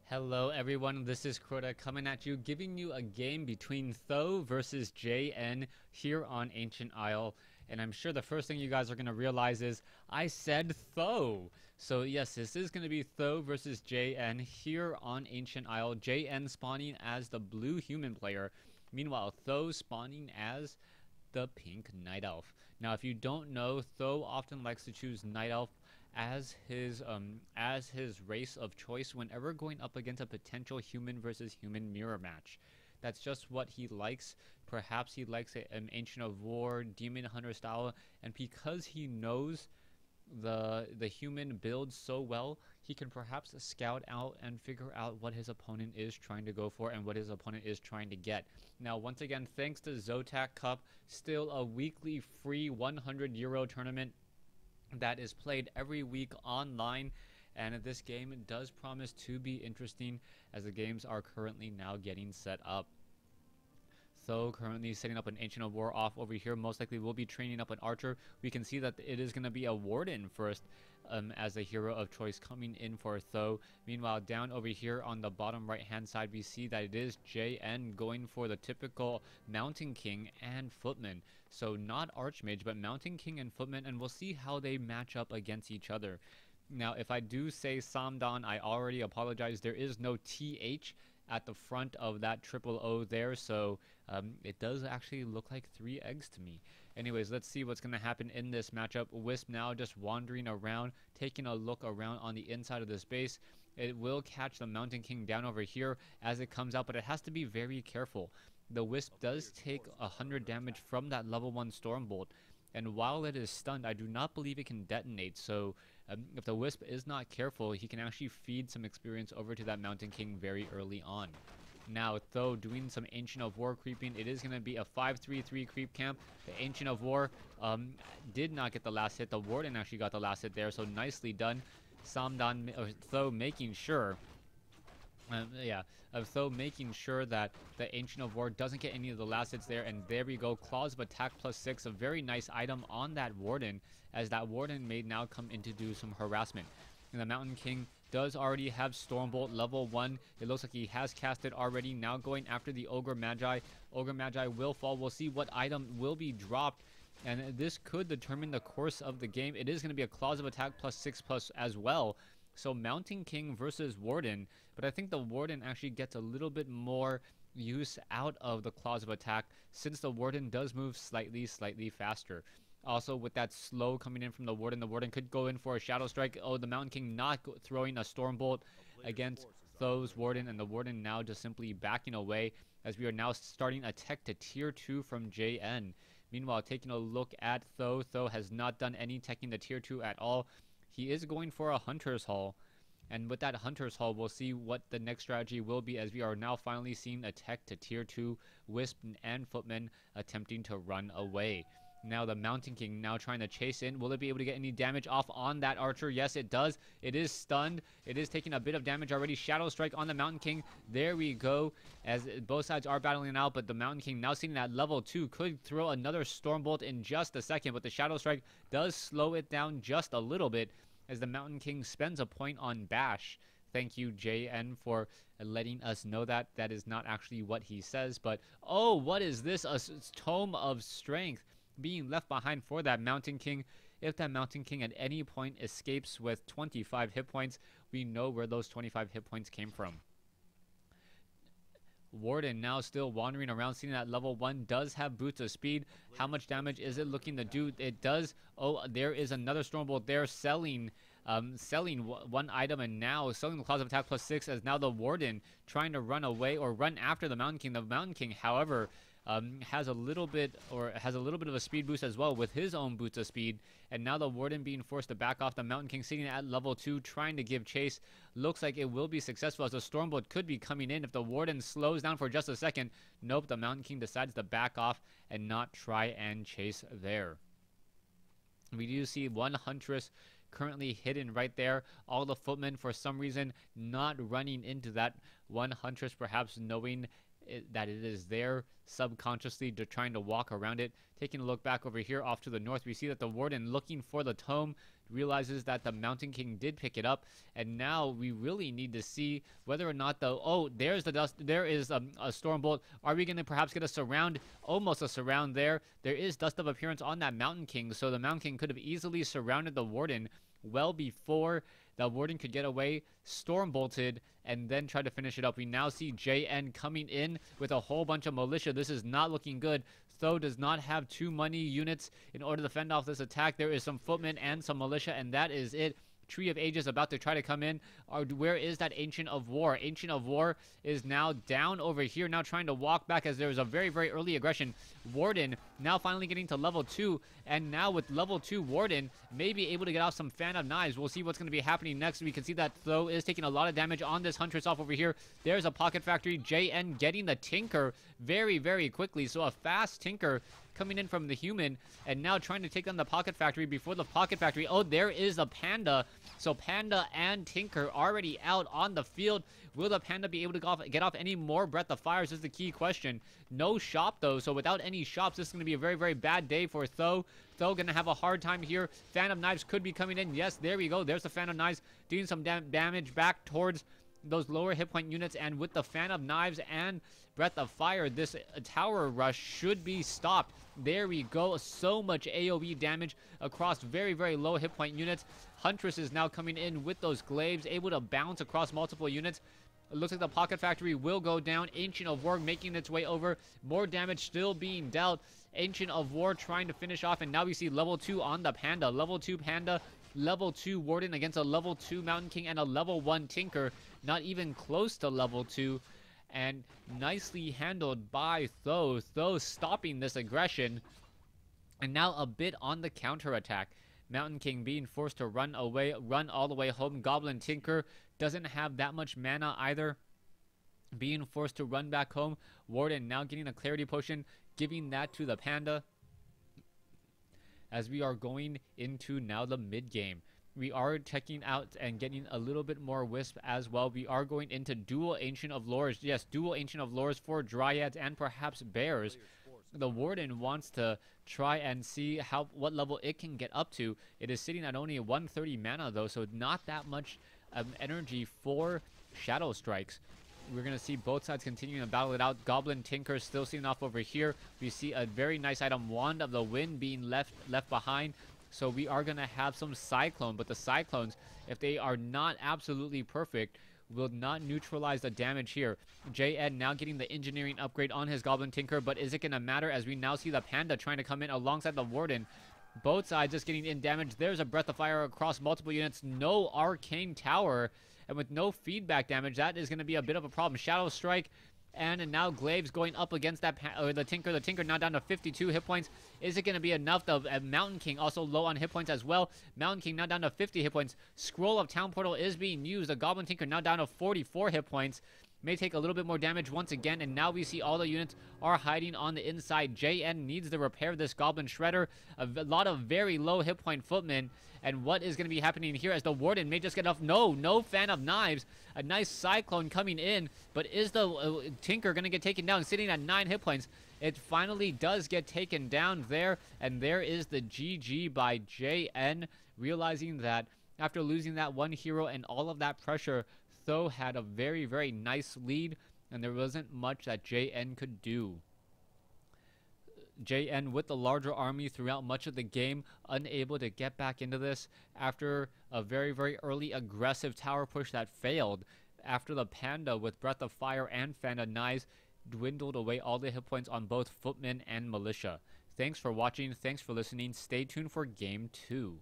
Hello everyone, this is Crota coming at you, giving you a game between th000 versus JN here on Ancient Isle. And I'm sure the first thing you guys are going to realize is, I said th000! So yes, this is going to be th000 versus JN here on Ancient Isle. JN spawning as the blue human player, meanwhile th000 spawning as the pink night elf. Now if you don't know, th000 often likes to choose night elf as his race of choice whenever going up against a potential human versus human mirror match. That's just what he likes. Perhaps he likes an Ancient of War, Demon Hunter style, and because he knows the human build so well, he can perhaps scout out and figure out what his opponent is trying to go for and what his opponent is trying to get. Now, once again, thanks to Zotac Cup, still a weekly free €100 tournament that is played every week online, and this game does promise to be interesting as the games are currently now getting set up. So currently setting up an Ancient of War off over here. Most likely we'll be training up an archer. We can see that it is going to be a warden first as the hero of choice coming in for th000. Meanwhile, down over here on the bottom right hand side, we see that it is JN going for the typical Mountain King and Footman. So not Archmage, but Mountain King and Footman, and we'll see how they match up against each other. Now, if I do say Samdan, I already apologize. There is no TH at the front of that O there, so it does actually look like 3 eggs to me. Anyways, let's see what's going to happen in this matchup. Wisp now just wandering around, taking a look around on the inside of this base. It will catch the Mountain King down over here as it comes out, but it has to be very careful. The Wisp does take 100 damage from that level 1 Stormbolt, and while it is stunned, I do not believe it can detonate. So if the Wisp is not careful, he can actually feed some experience over to that Mountain King very early on. Now, th000 doing some Ancient of War creeping, it is going to be a 5-3-3 creep camp. The Ancient of War did not get the last hit. The Warden actually got the last hit there, so nicely done. Samdan, or th000 making sure of th000 making sure that the Ancient of War doesn't get any of the last hits there, and there we go. Claws of Attack +6, a very nice item on that Warden, as that Warden may now come in to do some harassment. And the Mountain King does already have Stormbolt level 1. It looks like he has cast it already, now going after the Ogre Magi. Ogre Magi will fall. We'll see what item will be dropped, and this could determine the course of the game. It is going to be a Claws of Attack +6 as well. So Mountain King versus Warden, but I think the Warden actually gets a little bit more use out of the Claws of Attack since the Warden does move slightly faster. Also, with that slow coming in from the Warden could go in for a Shadow Strike. Oh, the Mountain King not throwing a Stormbolt against th000's Warden, and the Warden now just simply backing away as we are now starting a tech to tier 2 from JN. Meanwhile, taking a look at th000 has not done any teching to tier 2 at all. He is going for a Hunter's Haul, and with that Hunter's Haul, we'll see what the next strategy will be, as we are now finally seeing a tech to tier 2, Wisp and Footman attempting to run away. Now the Mountain King now trying to chase in. Will it be able to get any damage off on that archer? Yes, it does. It is stunned. It is taking a bit of damage already. Shadow Strike on the Mountain King. There we go, as both sides are battling out, but the Mountain King now sitting at level 2 could throw another Stormbolt in just a second, but the Shadow Strike does slow it down just a little bit, as the Mountain King spends a point on Bash. Thank you, JN, for letting us know that. That is not actually what he says, but oh, what is this? A Tome of Strength being left behind for that Mountain King. If that Mountain King at any point escapes with 25 hit points, we know where those 25 hit points came from. Warden now still wandering around, seeing that level 1 does have Boots of Speed. How much damage is it looking to do? It does. Oh, there is another Stormbolt there, selling one item, and now selling the Claws of Attack +6, as now the Warden trying to run away or run after the Mountain King. The Mountain King, however, has a little bit of a speed boost as well with his own Boots of Speed, and now the Warden being forced to back off. The Mountain King sitting at level 2 trying to give chase. Looks like it will be successful, as the Stormbolt could be coming in if the Warden slows down for just a second. Nope, the Mountain King decides to back off and not try and chase there. We do see one Huntress currently hidden right there. All the Footmen, for some reason, not running into that one Huntress, perhaps knowing that it is there subconsciously, trying to walk around it. Taking a look back over here off to the north, we see that the Warden looking for the tome realizes that the Mountain King did pick it up, and now we really need to see whether or not the, oh, there's the dust, there is a Storm Bolt. Are we going to perhaps get a surround? Almost a surround there. There is Dust of Appearance on that Mountain King, so the Mountain King could have easily surrounded the Warden well before the Warden could get away, Storm Bolted, and then try to finish it up. We now see JN coming in with a whole bunch of militia. This is not looking good. Tho does not have too many units in order to fend off this attack. There is some footmen and some militia, and that is it. Tree of Ages about to try to come in. Where is that Ancient of War? Ancient of War is now down over here, now trying to walk back as there was a very, very early aggression. Warden now finally getting to level 2, and now with level 2 Warden may be able to get off some Fan of Knives. We'll see what's going to be happening next. We can see that Tho is taking a lot of damage on this Huntress off over here. There's a Pocket Factory. JN getting the Tinker very, very quickly. So a fast Tinker coming in from the human, and now trying to take down the Pocket Factory before the Pocket Factory. Oh, there is a Panda. So Panda and Tinker already out on the field. Will the Panda be able to get off any more Breath of Fires is the key question. No shop, though, so without any shops, this is going to be a very, very bad day for Tho. Tho going to have a hard time here. Fan of Knives could be coming in. Yes, there we go. There's the Fan of Knives doing some damage back towards those lower hit point units, and with the Fan of Knives and Breath of Fire, this tower rush should be stopped. There we go. So much AoE damage across very, very low hit point units. Huntress is now coming in with those glaives, able to bounce across multiple units. It looks like the Pocket Factory will go down. Ancient of War making its way over. More damage still being dealt. Ancient of War trying to finish off, and now we see level 2 on the Panda. Level 2 Panda, level 2 Warden against a level 2 Mountain King and a level 1 Tinker. Not even close to level 2. And nicely handled by Tho. Tho stopping this aggression. And now a bit on the counterattack. Mountain King being forced to run away, run all the way home. Goblin Tinker doesn't have that much mana either, being forced to run back home. Warden now getting a Clarity Potion, giving that to the Panda. As we are going into now the mid game, we are checking out and getting a little bit more Wisp as well. We are going into dual Ancient of Lores. Yes, dual Ancient of Lores for Dryads and perhaps Bears. The Warden wants to try and see what level it can get up to. It is sitting at only 130 mana though, so not that much energy for Shadow Strikes. We're going to see both sides continuing to battle it out. Goblin Tinker still sitting off over here. We see a very nice item, Wand of the Wind, being left behind. So we are going to have some Cyclone, but the Cyclones, if they are not absolutely perfect, will not neutralize the damage here. JN now getting the engineering upgrade on his Goblin Tinker, but is it going to matter as we now see the Panda trying to come in alongside the Warden? Both sides just getting in damage. There's a Breath of Fire across multiple units. No Arcane Tower, and with no feedback damage, that is going to be a bit of a problem. Shadow Strike, and now Glaives going up against that the Tinker. The Tinker now down to 52 hit points. Is it going to be enough? The Mountain King also low on hit points as well. Mountain King now down to 50 hit points. Scroll of Town Portal is being used. The Goblin Tinker now down to 44 hit points. May take a little bit more damage once again, and now we see all the units are hiding on the inside. JN needs to repair this Goblin Shredder. A lot of very low hit point footmen. And what is going to be happening here as the Warden may just get off? No Fan of Knives. A nice Cyclone coming in, but is the Tinker going to get taken down, sitting at 9 hit points? It finally does get taken down there, and there is the GG by JN, realizing that after losing that one hero and all of that pressure, Tho had a very, very nice lead, and there wasn't much that JN could do. JN with the larger army throughout much of the game, unable to get back into this after a very, very early aggressive tower push that failed. After the Panda with Breath of Fire and Fan of Knives dwindled away all the hit points on both footmen and militia. Thanks for watching. Thanks for listening. Stay tuned for Game 2.